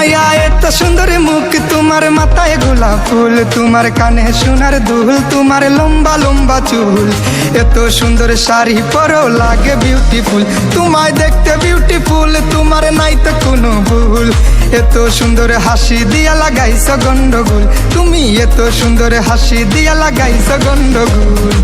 মাইয়া এত সুন্দর মুখ, তোমার মাথায় গোলাপ ফুল, তোমার কানে সোনার দুল, তোমার লম্বা লম্বা চুল, এত সুন্দর শাড়ি পরো লাগে বিউটিফুল, তোমায় দেখতে বিউটিফুল, তোমার নাই তো কোনো ভুল, এত সুন্দর হাসি দিয়া লাগাইছ গন্ডগোল, তুমি এত সুন্দর হাসি দিয়া লাগাইছ গন্ডগোল।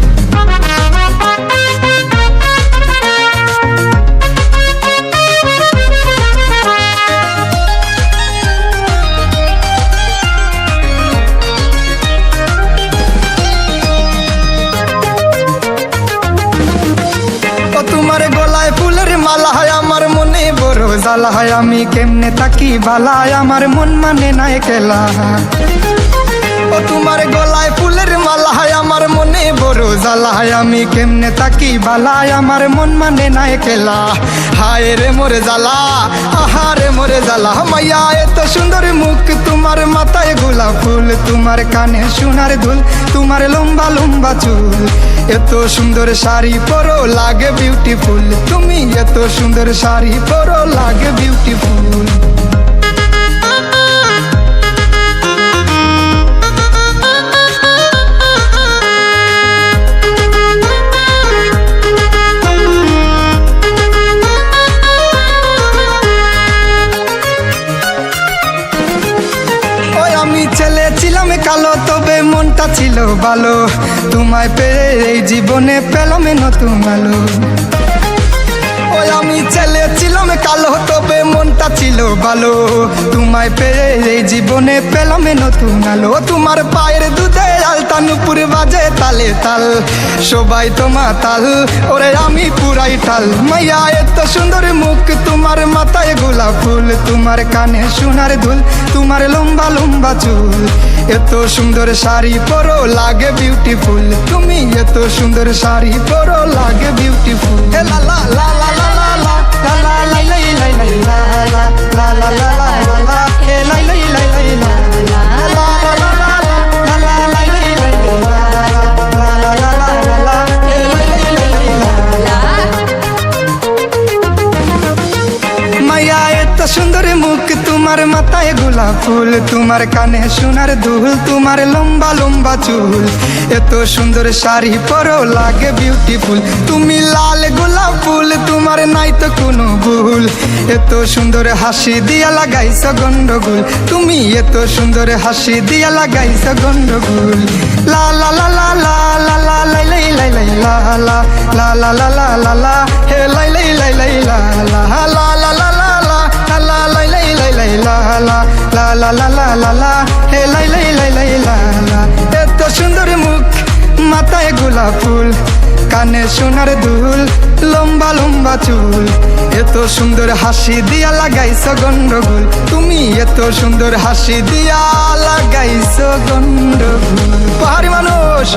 তোমার গলায় ফুলের মালা হয়, আমার মনে বড় জ্বালা হয়, আমি কেমনে থাকি বালায়, আমার মন মানে নাই খেলা। ও তোমার গলায় ফুলের মালা হয়, আমার মনে বড় জ্বালা হয়, আমি কেমনে থাকি বালায়, আমার মন মানে নাই খেলা। হায় রে মোরে জ্বালা, আহারে মোরে জ্বালা, মাইয়া এত সুন্দর মুখ, তোমার মাথায় গোলাপ ফুল, তোমার কানে সোনার দুল, তোমার লম্বা লম্বা চুল, এত সুন্দর শাড়ি পরো লাগে বিউটিফুল, তুমি এত সুন্দর শাড়ি পরো লাগে বিউটিফুল। আমি ছেলে ছিলাম কালো, তবে মনটা ছিল ভালো, তোমায় পেয়ে এই জীবনে পেলাম নতুন আলো। ওই আমি ছেলে ছিলাম কালো, তবে মনটা ছিল ভালো, তোমায় পেয়ে এই জীবনে পেলাম নতুন আলো। তোমার পায়ের দুধে আলতা নুপুর বাজে তালে তাল, সবাই তোমা তাল, ওরে আমি পুরাই তাল। মাইয়া এত সুন্দর মুখ, তোমার মাথায় গোলাপ ফুল, তোমার কানে সোনার দুল, তোমার লম্বা লম্বা চুল, এত সুন্দর শাড়ি পরো লাগে বিউটিফুল, তুমি এত সুন্দর শাড়ি পরো লাগে বিউটিফুল। লা লা লা লা লা লা লা লা লা লাই লাই লাই লা লা লা লা লা লা লা হে লাই লাই লাই লাই লা লা লা লা লা লা লা লা লাই লাই লাই লা লা লা লা লা লা হে লাই লাই লাই লাই লা। মাইয়া এত সুন্দর মুখ, তোমার মাথায় গোলাপ ফুল, তোমার কানে সোনার দুল, তোমার লম্বা লম্বা চুল, এত সুন্দর শাড়ি পরো লাগে বিউটিফুল, তুমি লাল গোলাপ ফুল, তোমার নাই তো কোনো ভুল, এত সুন্দর হাসি দিয়া লাগাইছ গন্ডগোল, তুমি এত সুন্দর হাসি দিয়া লাগাইছ গন্ডগোল। লা লা লা লা লা লা লা লাই লাই লাই লাই লা লা লা লা লা লা লা লা হে লাই লাই লাই লাই লা লা লা লা লা লা লা লাই লাই লাই লাই লা লা লা লা লা লা লা লা হে লাই লাই লাই লাই লা লা। এত সুন্দর মুখ, মাথায় গোলাপ ফুল, কানে সোনার দুল, লম্বা লম্বা চুল, এত সুন্দর হাসি দিয়া লাগাইছ গন্ডগোল, তুমি এত সুন্দর হাসি দিয়া লাগাইছ গন্ডগোল। পাহাড়ি মানুষ।